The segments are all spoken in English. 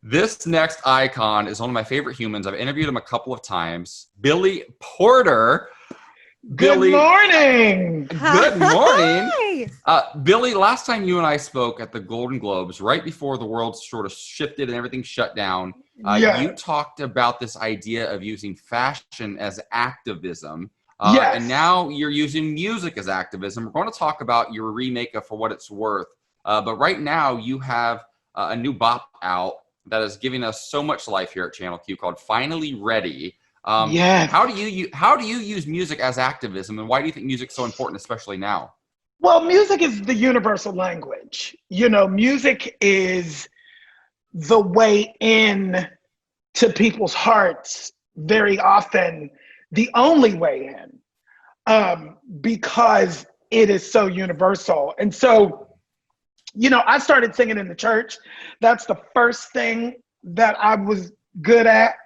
This next icon is one of my favorite humans. I've interviewed him a couple of times. Billy Porter. Good morning. Good morning. Billy, last time you and I spoke at the Golden Globes, right before the world sort of shifted and everything shut down, you talked about this idea of using fashion as activism. And now you're using music as activism. We're going to talk about your remake of For What It's Worth. But right now you have a new bop out that is giving us so much life here at Channel Q called Finally Ready. How do you use music as activism, and why do you think music's so important, especially now? Well, music is the universal language. You know, music is the way in to people's hearts, very often the only way in, because it is so universal. And so, you know, I started singing in the church. That's the first thing that I was good at.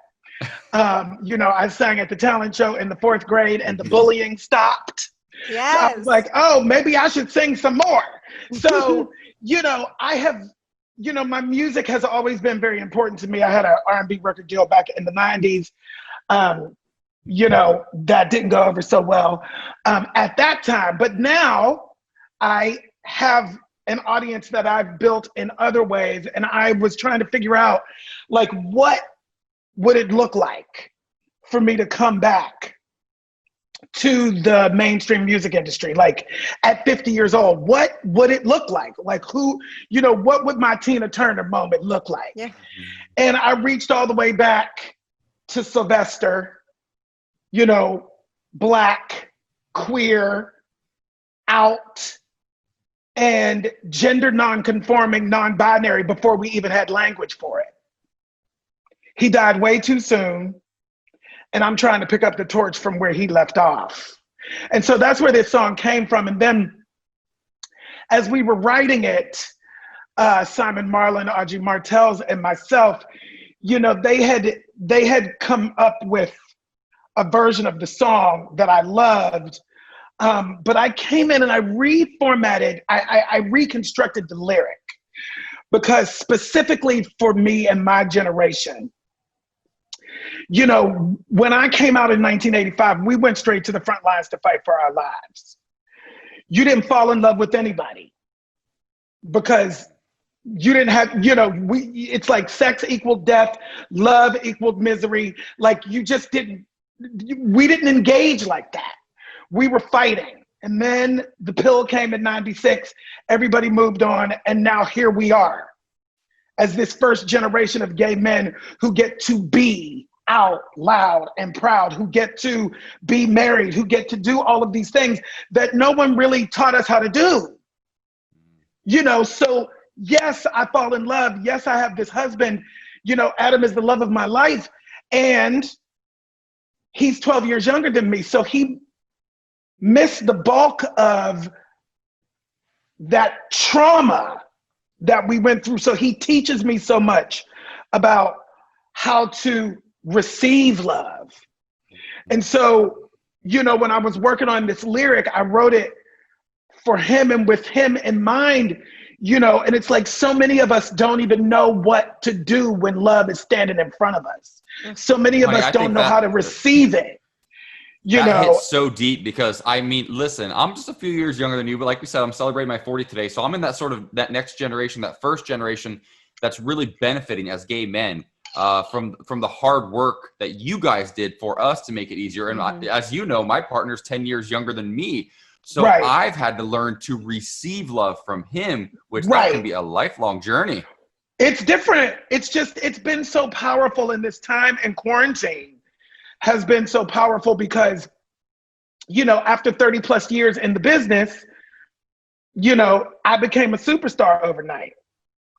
You know, I sang at the talent show in the 4th grade and the bullying stopped. Yes. So I was like, oh, maybe I should sing some more. So, you know, my music has always been very important to me. I had an R&B record deal back in the 90s. You know, that didn't go over so well at that time. But now I have an audience that I've built in other ways. And I was trying to figure out, like, what would it look like for me to come back to the mainstream music industry? Like, at 50 years old, what would it look like? Like, who, you know, what would my Tina Turner moment look like? Yeah. And I reached all the way back to Sylvester, you know, Black, queer, out, and gender non-conforming, non-binary before we even had language for it. He died way too soon, and I'm trying to pick up the torch from where he left off. And so that's where this song came from. And then as we were writing it, Simon Marlin, Audrey Martels, and myself, you know, they had come up with a version of the song that I loved. But I came in and I reformatted, I reconstructed the lyric, because specifically for me and my generation, you know, when I came out in 1985, we went straight to the front lines to fight for our lives. You didn't fall in love with anybody because you didn't have, you know, it's like sex equaled death, love equaled misery. Like, we didn't engage like that. We were fighting. And then the pill came in 96, everybody moved on, and now here we are as this first generation of gay men who get to be out loud and proud, who get to be married, who get to do all of these things that no one really taught us how to do. You know, so yes, I fall in love. Yes, I have this husband. You know, Adam is the love of my life. And he's 12 years younger than me. So he missed the bulk of that trauma that we went through. So he teaches me so much about how to receive love. And so, you know, when I was working on this lyric, I wrote it for him and with him in mind, you know, and it's like so many of us don't even know what to do when love is standing in front of us. So many of us don't know how to receive it. You know, hits so deep because, I mean, listen, I'm just a few years younger than you, but like we said, I'm celebrating my 40th today. So I'm in that sort of that next generation, that first generation that's really benefiting as gay men from the hard work that you guys did for us to make it easier. And as you know, my partner's 10 years younger than me. So I've had to learn to receive love from him, which that can be a lifelong journey. It's different. It's been so powerful in this time, and quarantine has been so powerful because, you know, after 30 plus years in the business, you know, I became a superstar overnight.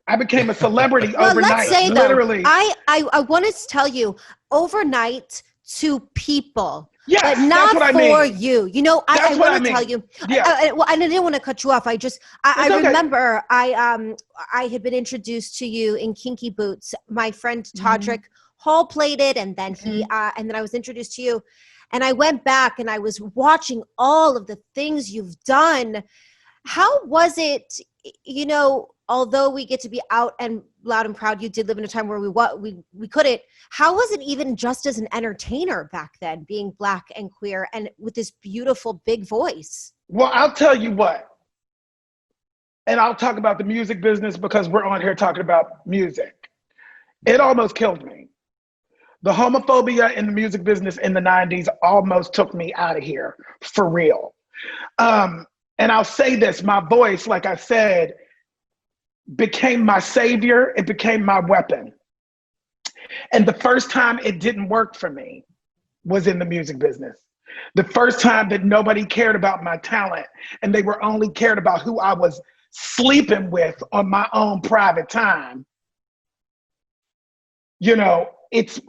I became a celebrity overnight. Let's say literally. Though, I wanted to tell you, overnight to people. Yes, but not that's what for I mean. you. You know, I want to tell you. Yeah. Well, and I didn't want to cut you off. I remember I had been introduced to you in Kinky Boots. My friend Todrick Hall played it, and then and then I was introduced to you. And I went back and I was watching all of the things you've done. How was it, you know, although we get to be out and loud and proud you did live in a time where we couldn't. How was it even just as an entertainer back then, being Black and queer and with this beautiful big voice? Well, I'll tell you what, and I'll talk about the music business because we're on here talking about music. It almost killed me. The homophobia in the music business in the 90s almost took me out of here, for real. And I'll say this, my voice, like I said, became my savior. It became my weapon. And the first time it didn't work for me was in the music business. The first time that nobody cared about my talent and they were only cared about who I was sleeping with on my own private time. You know, it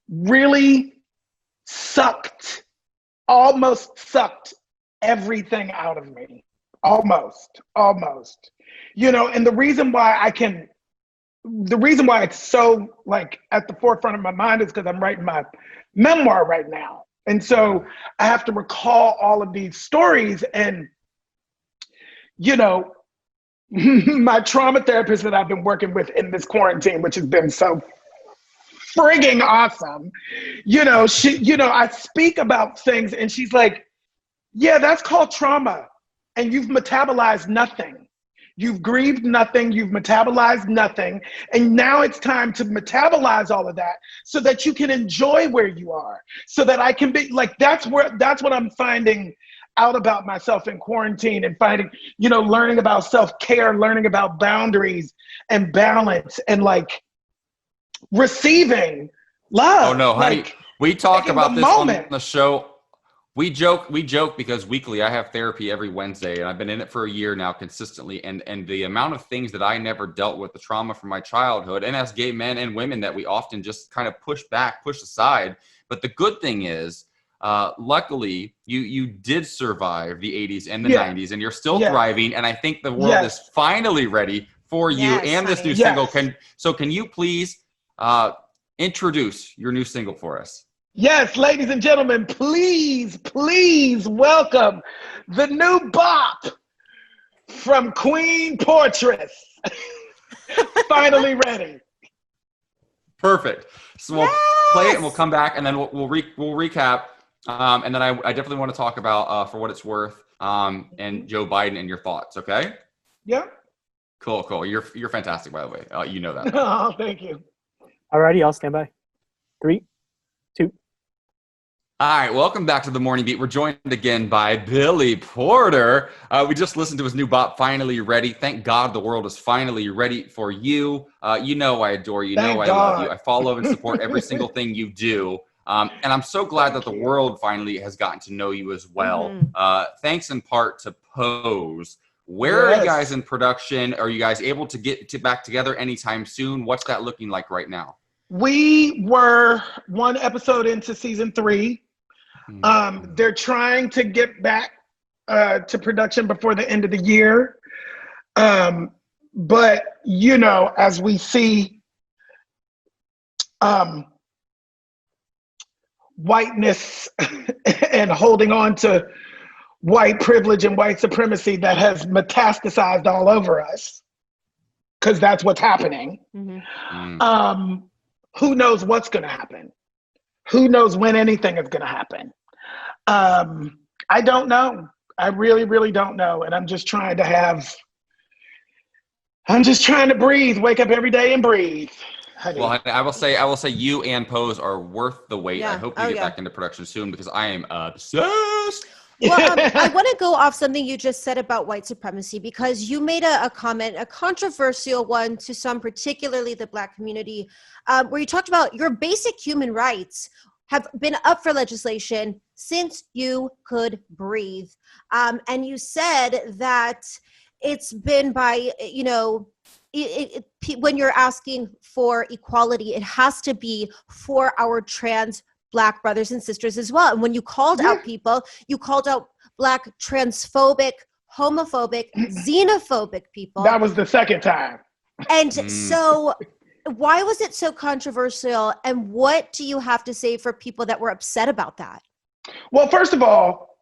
really almost sucked everything out of me. Almost. You know, and the reason why it's so like at the forefront of my mind is because I'm writing my memoir right now. And so I have to recall all of these stories and, you know, my trauma therapist that I've been working with in this quarantine, which has been so frigging awesome. You know, I speak about things and she's like, yeah, that's called trauma. And you've metabolized nothing. You've grieved nothing, you've metabolized nothing. And now it's time to metabolize all of that so that you can enjoy where you are. So that I can be like, that's what I'm finding out about myself in quarantine and finding, you know, learning about self-care, learning about boundaries and balance and like receiving love. Oh no, honey, like, we talk about this moment. on the show. We joke because weekly I have therapy every Wednesday and I've been in it for a year now consistently. And the amount of things that I never dealt with, the trauma from my childhood and as gay men and women that we often just kind of push aside. But the good thing is, luckily you did survive the 80s and the 90s and you're still thriving. And I think the world is finally ready for you and this new single. Can you please introduce your new single for us? Yes, ladies and gentlemen, please welcome the new bop from Queen Portress. Finally ready. Perfect. So we'll play it and we'll come back and then we'll recap. And then I definitely want to talk about For What It's Worth and Joe Biden and your thoughts. Okay. Yeah. Cool. You're fantastic, by the way. You know that. Oh, thank you. Alrighty, I'll stand by. 3, 2. All right, welcome back to the Morning Beat. We're joined again by Billy Porter. We just listened to his new bop, Finally Ready. Thank God the world is finally ready for you. You know I adore you. Thank I love you. I follow and support every single thing you do. And I'm so glad that the world finally has gotten to know you as well. Thanks in part to Pose. Where are you guys in production? Are you guys able to get back together anytime soon? What's that looking like right now? We were one episode into season 3. They're trying to get back to production before the end of the year. But, you know, as we see whiteness and holding on to white privilege and white supremacy that has metastasized all over us, because that's what's happening. Who knows what's going to happen? Who knows when anything is going to happen? I don't know. I really, really don't know. And I'm just trying to breathe, wake up every day and breathe. Honey. Well, I will say you and Pose are worth the wait. I hope you get back into production soon because I am obsessed. Well, I want to go off something you just said about white supremacy, because you made a comment, a controversial one to some, particularly the Black community, where you talked about your basic human rights have been up for legislation since you could breathe. And you said that it's been by, you know, when you're asking for equality, it has to be for our trans Black brothers and sisters as well. And when you called out people, you called out Black transphobic, homophobic, xenophobic people. That was the second time. And so why was it so controversial? And what do you have to say for people that were upset about that? Well, first of all,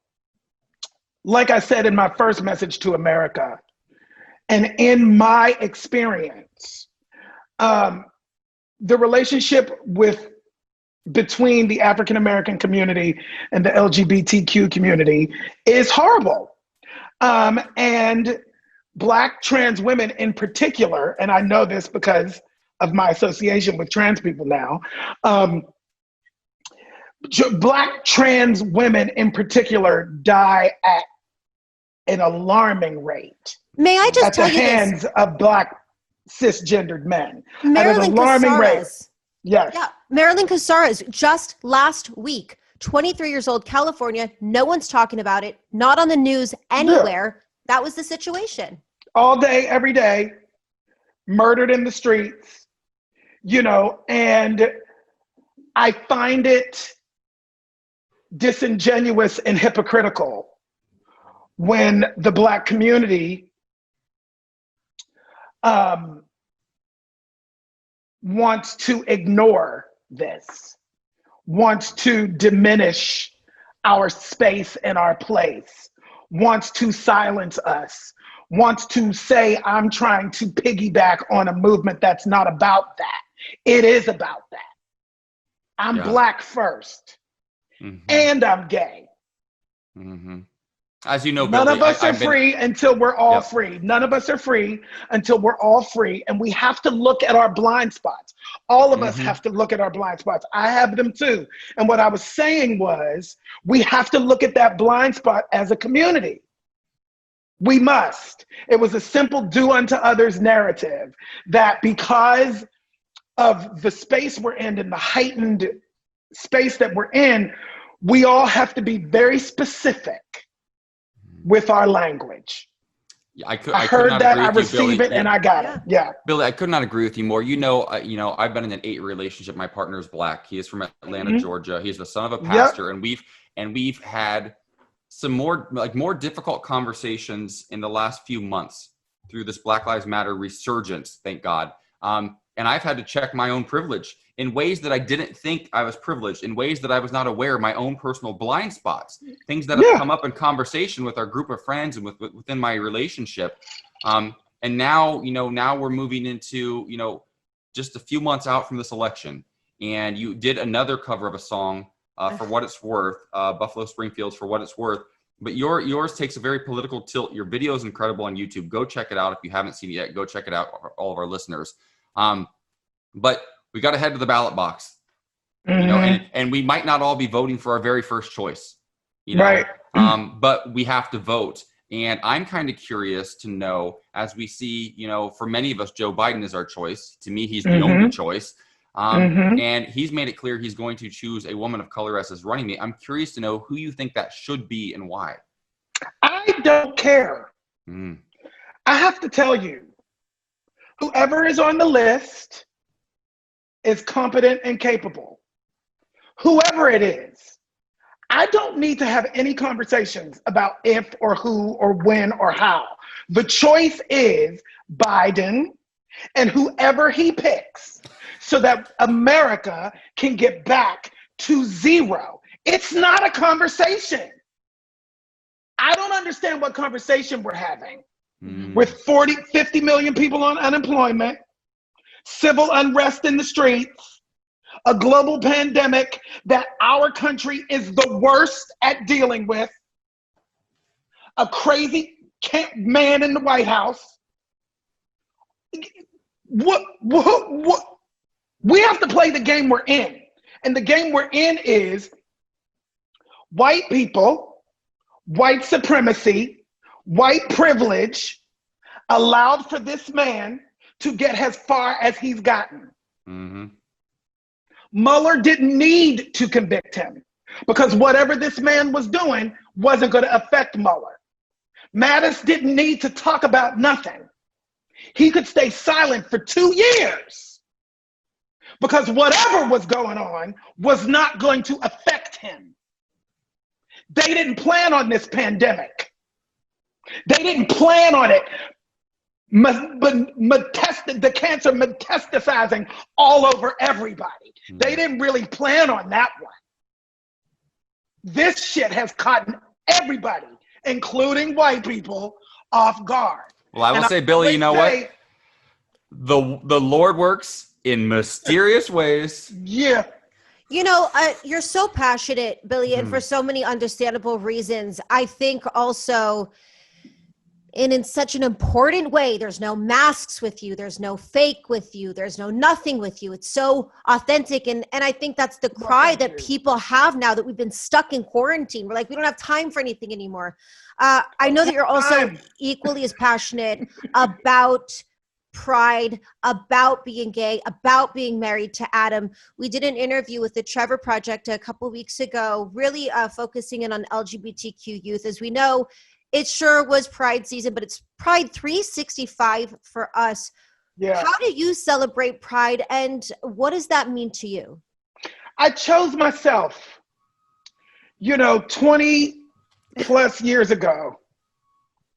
like I said in my first message to America, and in my experience, The relationship between the African American community and the LGBTQ community is horrible. And Black trans women in particular, and I know this because of my association with trans people now, Black trans women in particular die at an alarming rate. May I just tell you this? At the hands of Black cisgendered men. Marilyn at an alarming rate. Casares. Yes. Yeah, Marilyn Casares, just last week, 23 years old, California, no one's talking about it, not on the news anywhere. Yeah. That was the situation. All day, every day, murdered in the streets, and I find it disingenuous and hypocritical when the Black community wants to ignore this, wants to diminish our space and our place, wants to silence us, wants to say, I'm trying to piggyback on a movement that's not about that. It is about that. I'm Black first, and I'm gay. Mm-hmm. As you know, none Billy, of us are free until we're all free. None of us are free until we're all free. And we have to look at our blind spots. All of us have to look at our blind spots. I have them too. And what I was saying was, we have to look at that blind spot as a community. We must. It was a simple do unto others narrative that because of the space we're in and the heightened space that we're in, we all have to be very specific with our language. I heard that, I received it, and I got it. Yeah. Billy, I could not agree with you more. I've been in an 8-year relationship. My partner is Black. He is from Atlanta, Georgia. He's the son of a pastor, and we've had some more difficult conversations in the last few months through this Black Lives Matter resurgence, thank God. And I've had to check my own privilege in ways that I didn't think I was privileged, in ways that I was not aware of my own personal blind spots, things that have come up in conversation with our group of friends and within my relationship. And now we're moving into, just a few months out from this election. And you did another cover of a song, For What It's Worth, Buffalo Springfield's For What It's Worth. But yours takes a very political tilt. Your video is incredible on YouTube. Go check it out. If you haven't seen it yet, go check it out, all of our listeners. But we got to head to the ballot box, and we might not all be voting for our very first choice, right? But we have to vote. And I'm kind of curious to know, as we see, for many of us, Joe Biden is our choice. To me, he's the only choice. And he's made it clear he's going to choose a woman of color as his running mate. I'm curious to know who you think that should be and why. I don't care. I have to tell you, whoever is on the list is competent and capable. Whoever it is. I don't need to have any conversations about if or who or when or how. The choice is Biden and whoever he picks so that America can get back to zero. It's not a conversation. I don't understand what conversation we're having. With 50 million people on unemployment, civil unrest in the streets, a global pandemic that our country is the worst at dealing with, a crazy man in the White House. What? We have to play the game we're in. And the game we're in is white people, white supremacy, white privilege allowed for this man to get as far as he's gotten. Mueller didn't need to convict him because whatever this man was doing wasn't going to affect Mueller. Mattis didn't need to talk about nothing. He could stay silent for 2 years because whatever was going on was not going to affect him. They didn't plan on this pandemic. They didn't plan on it. The cancer metastasizing all over everybody. They didn't really plan on that one. This shit has caught everybody, including white people, off guard. Well, I will say, Billy, you know what? the Lord works in mysterious ways. Yeah. You know, you're so passionate, Billy, and for so many understandable reasons. I think also in such an important way, there's no masks with you. There's no fake with you. There's no nothing with you. It's so authentic. And I think that's the cry that people have now that we've been stuck in quarantine. We're like, we don't have time for anything anymore. I know that you're also equally as passionate about pride, about being gay, about being married to Adam. We did an interview with the Trevor Project a couple weeks ago, really focusing in on LGBTQ youth. As we know, it sure was Pride season, but it's Pride 365 for us. Yeah. How do you celebrate Pride, and what does that mean to you? I chose myself, 20 plus years ago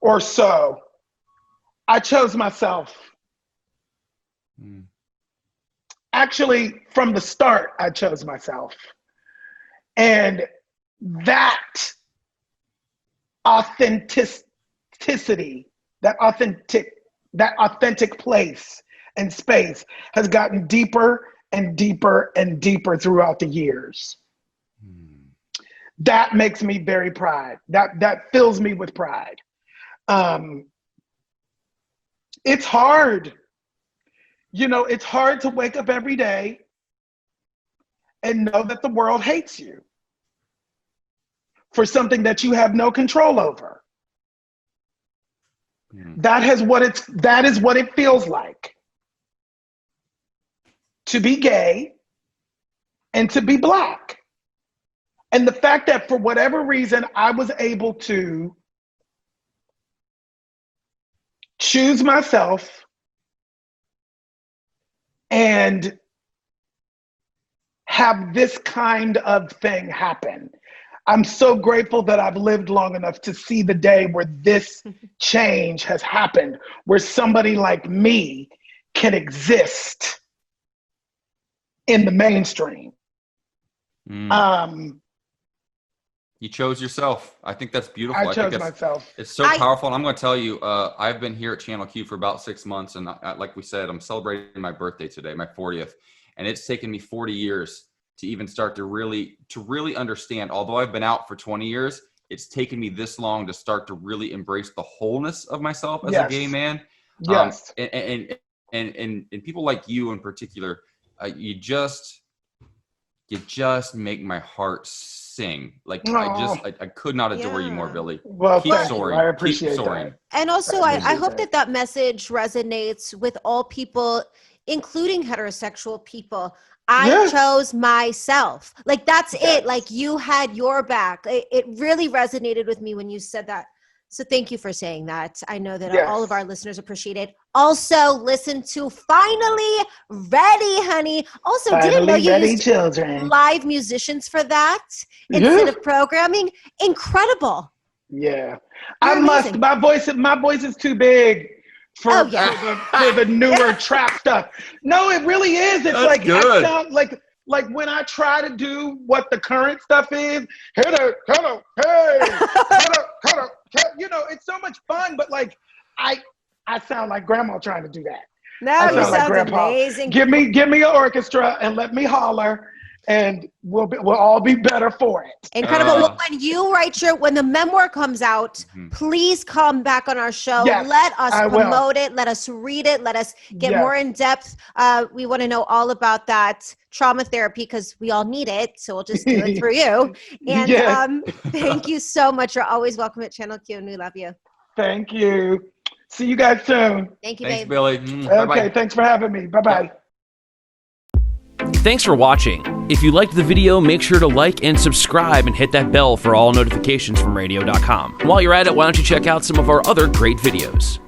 or so. I chose myself. Actually, from the start, I chose myself. And that authenticity, that authentic place and space has gotten deeper and deeper and deeper throughout the years. That makes me very proud. That fills me with pride. It's hard. It's hard to wake up every day and know that the world hates you for something that you have no control over. That is what it feels like to be gay and to be Black. And the fact that for whatever reason, I was able to choose myself and have this kind of thing happen. I'm so grateful that I've lived long enough to see the day where this change has happened, where somebody like me can exist in the mainstream. You chose yourself. I think that's beautiful. I chose myself. It's so powerful. And I'm going to tell you, I've been here at Channel Q for about 6 months. And like we said, I'm celebrating my birthday today, my 40th. And it's taken me 40 years to even start to really understand. Although I've been out for 20 years, it's taken me this long to start to really embrace the wholeness of myself as a gay man. Yes. And people like you in particular, you just make my heart sing. Like I could not adore you more, Billy. Well, keep soaring. I appreciate keep soaring. that. And also, I hope that message resonates with all people, including heterosexual people. I chose myself. Like, that's it. Like, you had your back. It really resonated with me when you said that. So thank you for saying that. I know that all of our listeners appreciate it. Also, listen to Finally Ready, honey. Also, didn't know you used live musicians for that instead of programming. Incredible. Yeah. My voice is too big for the newer trap stuff. No, it really is. It's like I sound like when I try to do what the current stuff is, hello, hey, hello, it's so much fun, but like I sound like grandma trying to do that. No, you sound like amazing. Give me an orchestra and let me holler, and we'll all be better for it. Incredible. Well, when the memoir comes out, please come back on our show. Yes, let us promote it. Let us read it. Let us get more in depth. We want to know all about that trauma therapy because we all need it. So we'll just do it through you. And thank you so much. You're always welcome at Channel Q, and we love you. Thank you. See you guys soon. Thank you, Thanks, babe. Billy. Okay, Bye-bye. thanks for having me. Bye-bye. Thanks for watching. If you liked the video, make sure to like and subscribe and hit that bell for all notifications from radio.com. While you're at it, why don't you check out some of our other great videos.